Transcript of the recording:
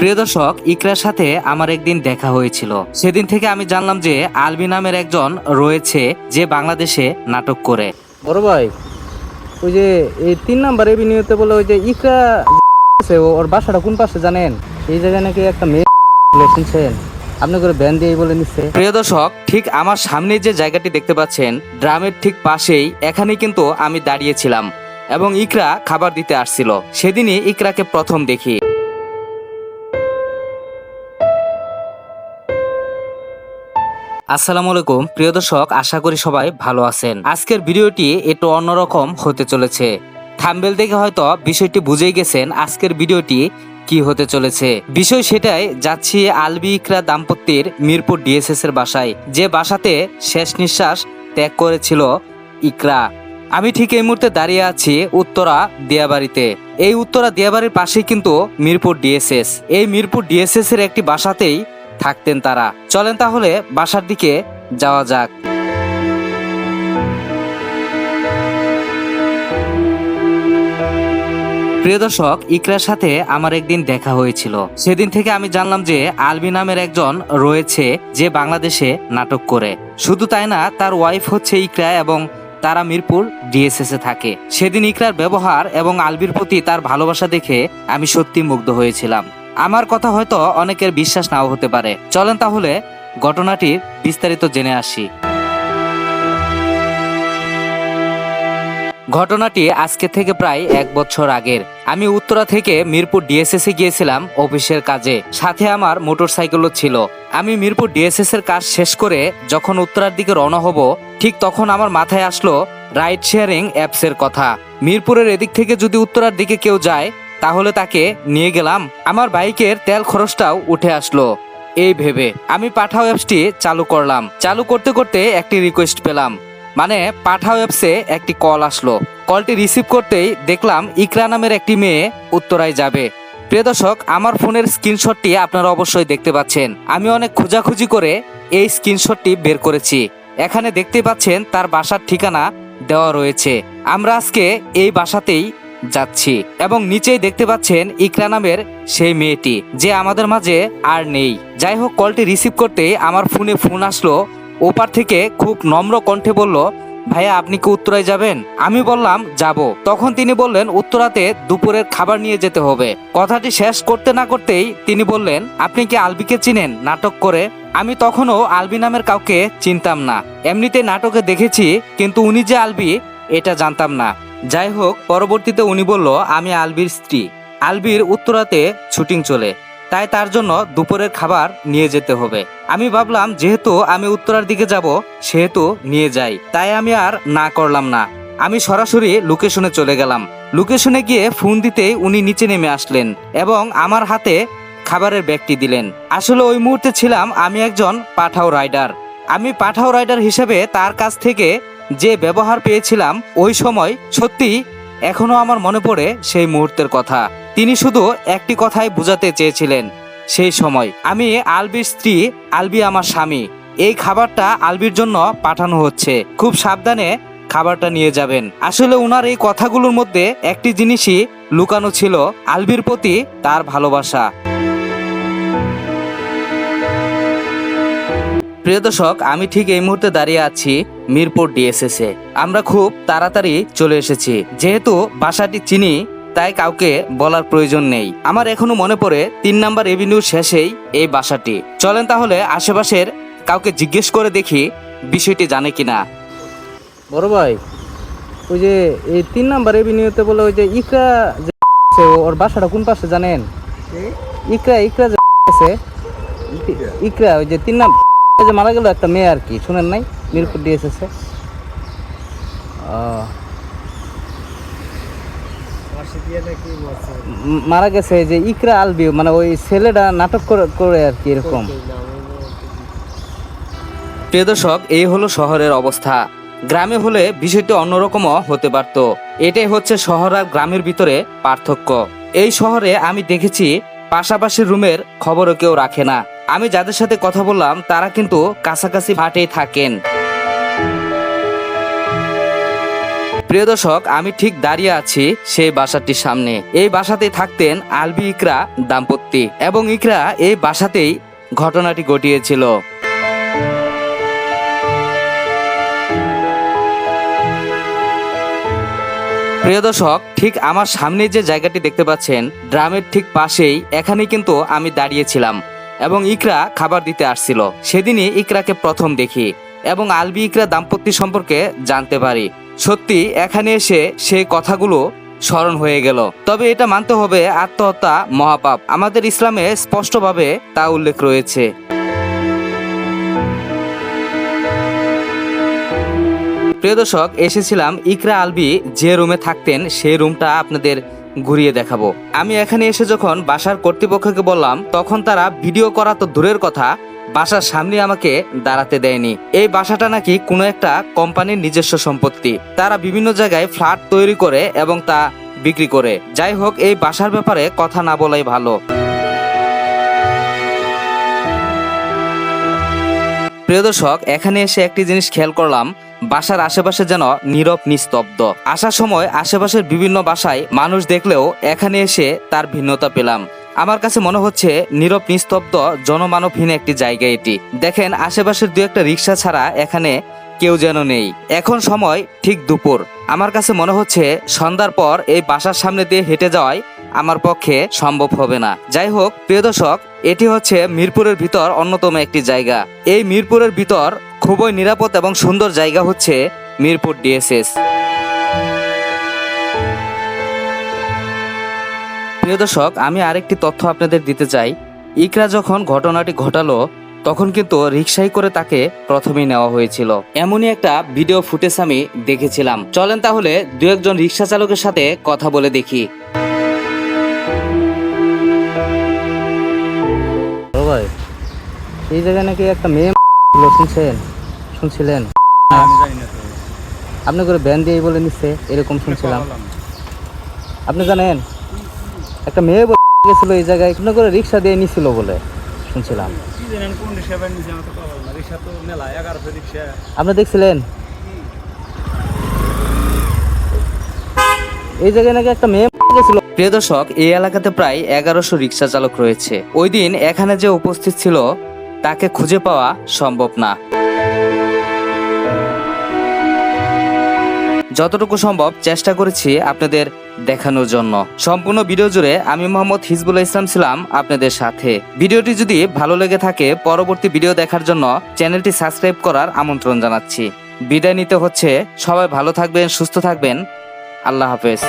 প্রিয় দর্শক, ইকরার সাথে আমার একদিন দেখা হয়েছিল। সেদিন থেকে আমি জানলাম যে আলবি নামের একজন রয়েছে যে বাংলাদেশে নাটক করে। বড় ভাই, ওই যে এই 3 নাম্বার এভিনিউতে বলে ওই যে ইকরা আছে, ওর বাসাটা কোন পাশে জানেন? এই জায়গায় নাকি একটা মেয়ে শুনছেন, আপনি করে ভ্যান দিয়ে বলে নিচ্ছে। প্রিয় দর্শক, ঠিক আমার সামনে যে জায়গাটি দেখতে পাচ্ছেন, ড্রামের ঠিক পাশেই, এখানেই কিন্তু আমি দাঁড়িয়েছিলাম এবং ইকরা খাবার দিতে আসছিল। সেদিনই ইকরাকে প্রথম দেখি। আসসালামু আলাইকুম প্রিয় দর্শক, আশা করি সবাই ভালো আছেন। আজকের ভিডিওটি একটু অন্যরকম হতে চলেছে। থাম্বনেল দেখে হয়তো বিষয়টি বুঝেই গেছেন আজকের ভিডিওটি কি হতে চলেছে। বিষয় সেটাই, যাচ্ছি আলবি ইকরা দাম্পত্যের মিরপুর ডিএসএস এর বাসায়, যে বাসাতে শেষ নিঃশ্বাস ত্যাগ করেছিল ইকরা। আমি ঠিক এই মুহূর্তে দাঁড়িয়ে আছি উত্তরা দিয়াবাড়িতে। এই উত্তরা দিয়াবাড়ির পাশেই কিন্তু মিরপুর ডিএসএস। এই মিরপুর ডিএসএস এর একটি বাসাতেই থাকতেন তারা। চলেন তাহলে বাসার দিকে যাওয়া যাক। প্রিয় দর্শক, ইকরার সাথে আমার একদিন দেখা হয়েছিল। সেদিন থেকে আমি জানলাম যে আলবি নামের একজন রয়েছে যে বাংলাদেশে নাটক করে। শুধু তাই না, তার ওয়াইফ হচ্ছে ইকরা এবং তারা মিরপুর ডিএসএস এ থাকে। সেদিন ইকরার ব্যবহার এবং আলবির প্রতি তার ভালোবাসা দেখে আমি সত্যি মুগ্ধ হয়েছিলাম। আমার কথা হয়তো অনেকের বিশ্বাস নাও হতে পারে। চলেন তাহলে ঘটনাটির বিস্তারিত জেনে আসি। ঘটনাটি আজকে থেকে প্রায় 1 বছর আগের। আমি উত্তরা থেকে মিরপুর ডিএসএস এ গিয়েছিলাম অফিসের কাজে। সাথে আমার মোটরসাইকেলও ছিল। আমি মিরপুর ডিএসএস এর কাজ শেষ করে যখন উত্তরার দিকে রওনা হব, ঠিক তখন আমার মাথায় আসলো রাইড শেয়ারিং অ্যাপস এর কথা। মিরপুরের এদিক থেকে যদি উত্তরার দিকে কেউ যায়, তাহলে তাকে নিয়ে গেলাম, আমার বাইকের তেল খরচটাও উঠে আসলো। এই ভেবে আমি পাঠাও অ্যাপসটি চালু করলাম। চালু করতে করতে একটি রিকোয়েস্ট পেলাম, মানে পাঠাও অ্যাপসে একটি কল আসলো। কলটি রিসিভ করতেই দেখলাম ইকরা নামের একটি মেয়ে উত্তরায় যাবে। প্রিয় দর্শক, আমার ফোনের স্ক্রিনশটটি আপনারা অবশ্যই দেখতে পাচ্ছেন। আমি অনেক খোঁজাখুঁজি করে এই স্ক্রিনশটটি বের করেছি। এখানে দেখতে পাচ্ছেন তার বাসার ঠিকানা দেওয়া রয়েছে। আমরা আজকে এই বাসাতেই যাচ্ছি এবং নিচেই দেখতে পাচ্ছেন ইকরা নামের সেই মেয়েটি, যে আমাদের মাঝে আর নেই। যাই হোক, কলটি রিসিভ করতেই আমার ফোনে ফোন আসলো। ওপার থেকে খুব নম্র কণ্ঠে বলল, ভাইয়া আপনি কি উত্তরায় যাবেন? আমি বললাম যাব। তখন তিনি বললেন উত্তরাতে দুপুরের খাবার নিয়ে যেতে হবে। কথাটি শেষ করতে না করতেই তিনি বললেন, আপনি কি আলবিকে চিনেন নাটক করে? আমি তখনও আলবি নামের কাউকে চিনতাম না। এমনিতে নাটকে দেখেছি, কিন্তু উনি যে আলবি এটা জানতাম না। যাই হোক, পরবর্তীতে উনি বলল আমি আলবির স্ত্রী। আলবির উত্তরাতে শুটিং চলে, তাই তার জন্য দুপুরের খাবার নিয়ে যেতে হবে। আমি ভাবলাম যেহেতু আমি উত্তরার দিকে যাব, সেহেতু নিয়ে যাই। তাই আমি আর না করলাম না। আমি সরাসরি লোকেশনে চলে গেলাম। লোকেশনে গিয়ে ফোন দিতেই উনি নিচে নেমে আসলেন এবং আমার হাতে খাবারের ব্যাগটি দিলেন। আসলে ওই মুহূর্তে ছিলাম আমি একজন পাঠাও রাইডার। আমি পাঠাও রাইডার হিসেবে তার কাছ থেকে যে ব্যবহার পেয়েছিলাম, ওই সময় সত্যি এখনো আমার মনে পড়ে সেই মুহূর্তের কথা। তিনি শুধু একটি কথাই বোঝাতে চেয়েছিলেন সেই সময়, আমি আলবির স্ত্রী, আলবি আমার স্বামী। এই খাবারটা আলবির জন্য পাঠানো হচ্ছে, খুব সাবধানে খাবারটা নিয়ে যাবেন। আসলে উনার এই কথাগুলোর মধ্যে একটি জিনিসই লুকানো ছিল, আলবির প্রতি তার ভালোবাসা। প্রিয় দর্শক, আমি ঠিক এই মুহূর্তে দাঁড়িয়ে আছি মিরপুর ডিএসএস এ। আমরা খুব তাড়াতাড়ি চলে এসেছি। যেহেতু বাসাটি চিনি, তাই কাউকে বলার প্রয়োজন নেই। আমার এখনো মনে পড়ে 3 নাম্বার এভিনিউর শেষেই এই বাসাটি। চলেন তাহলে আশেপাশের কাউকে জিজ্ঞেস করে দেখি বিষয়টি জানে কিনা। বড় ভাই, ওই যে এই 3 নাম্বার এভিনিউতে বলে ওই যে ইকরা যে আছে, ওর বাসাটা কোন পাশে জানেন? ইকরা যে আছে, ইকরা ওই যে 3 নাম্বার যে মারা গেল একটা মেয়ে আর কি, শুনেন নাই? মিরপুর ডিএসএস এ মারা গেছে, যে ইকরা আলবি, মানে ওই ছেলেটা নাটক করে আর কি এরকম। প্রিয় দর্শক, এই হলো শহরের অবস্থা। গ্রামে হলে বিষয়টি অন্যরকমও হতে পারত। এটাই হচ্ছে শহর আর গ্রামের ভিতরে পার্থক্য। এই শহরে আমি দেখেছি পাশাপাশি রুমের খবরও কেউ রাখে না। আমি যাদের সাথে কথা বললাম তারা কিন্তু কাছাকাছি ফ্ল্যাটেই থাকেন। প্রিয় দর্শক, আমি ঠিক দাঁড়িয়ে আছি সেই বাসাটির সামনে। এই বাসাতেই থাকতেন আলবি ইকরা দাম্পত্য এবং ইকরা এই বাসাতেই ঘটনাটি ঘটিয়েছিল। প্রিয় দর্শক, ঠিক আমার সামনে যে জায়গাটি দেখতে পাচ্ছেন, ড্রামের ঠিক পাশেই এখানেই কিন্তু আমি দাঁড়িয়েছিলাম এবং ইকরা খাবার দিতে আসছিল। সেদিনই ইকরাকে প্রথম দেখি এবং আলবি ইকরা দাম্পত্য সম্পর্কে জানতে পারি। সত্যি এখানে এসে সেই কথাগুলো স্মরণ হয়ে গেল। তবে এটা মানতে হবে, আত্মহত্যা মহাপাপ। আমাদের ইসলামে স্পষ্টভাবে তা উল্লেখ রয়েছে। প্রিয় দর্শক, এসেছিলাম ইকরা আলবি যে রুমে থাকতেন সেই রুমটা আপনাদের ঘুরিয়ে দেখাবো। আমি এখানে এসে যখন বাসার কর্তৃপক্ষকে বললাম, তখন তারা ভিডিও করা তো দূরের কথা, বাসার সামনে আমাকে দাঁড়াতে দেয়নি। এই বাসাটা নাকি কোনো একটা কোম্পানির নিজস্ব সম্পত্তি। তারা বিভিন্ন জায়গায় ফ্ল্যাট তৈরি করে এবং তা বিক্রি করে। যাই হোক, এই বাসার ব্যাপারে কথা না বলাই ভালো। প্রিয় দর্শক, এখানে এসে একটি জিনিস খেয়াল করলাম, বাসার আশেপাশে যেন নীরব নিস্তব্ধ। আসার সময় আশেপাশের বিভিন্ন বাসায় মানুষ দেখলেও এখানে এসে তার ভিন্নতা পেলাম। আমার কাছে মনে হচ্ছে নীরব নিস্তব্ধ জনমানবহীন একটি জায়গা এটি। দেখেন, আশেপাশের দু একটা রিক্সা ছাড়া এখানে কেউ যেন নেই। এখন সময় ঠিক দুপুর। আমার কাছে মনে হচ্ছে সন্ধ্যার পর এই বাসার সামনে দিয়ে হেঁটে যাওয়াই আমার পক্ষে সম্ভব হবে না। যাই হোক প্রিয় দর্শক, এটি হচ্ছে মিরপুরের ভিতর অন্যতম একটি জায়গা। এই মিরপুরের ভিতর খুবই নিরাপদ এবং সুন্দর জায়গা হচ্ছে মিরপুর ডিএসএস। প্রিয় দর্শক, আমি আরেকটি তথ্য আপনাদের দিতে চাই। ইকরা যখন ঘটনাটি ঘটালো তখন কিন্তু রিকশায় করে তাকে প্রথমেই নেওয়া হয়েছিল। এমনই একটা ভিডিও ফুটেজ আমি দেখেছিলাম। চলেন তাহলে দু একজন রিকশা চালকের সাথে কথা বলে দেখি। ও ভাই, এই জায়গায় নাকি একটা মেয়ে শুনছিলেন? আপনি করে ব্যান দিয়ে বলে নিচ্ছে এরকম শুনছিলাম। আপনি জানেন একটা মেয়ে গেছিল এই জায়গায়, আপনার করে রিক্সা দিয়ে নিছিল বলে শুনছিলাম। আপনি দেখছিলেন এই জায়গায় নাকি একটা মেয়ে গেছিল। প্রিয় দর্শক, এই এলাকাতে প্রায় 1100 রিক্সা চালক রয়েছে। ওই দিন এখানে যে উপস্থিত ছিল তাকে খুঁজে পাওয়া সম্ভব না। যতটুকু সম্ভব চেষ্টা করেছি আপনাদের দেখানোর জন্য। সম্পূর্ণ ভিডিও জুড়ে আমি মোহাম্মদ হিজবুল ইসলাম ছিলাম আপনাদের সাথে। ভিডিওটি যদি ভালো লেগে থাকে, পরবর্তী ভিডিও দেখার জন্য চ্যানেলটি সাবস্ক্রাইব করার আমন্ত্রণ জানাচ্ছি। বিদায় নিতে হচ্ছে। সবাই ভালো থাকবেন, সুস্থ থাকবেন। আল্লাহ হাফেজ।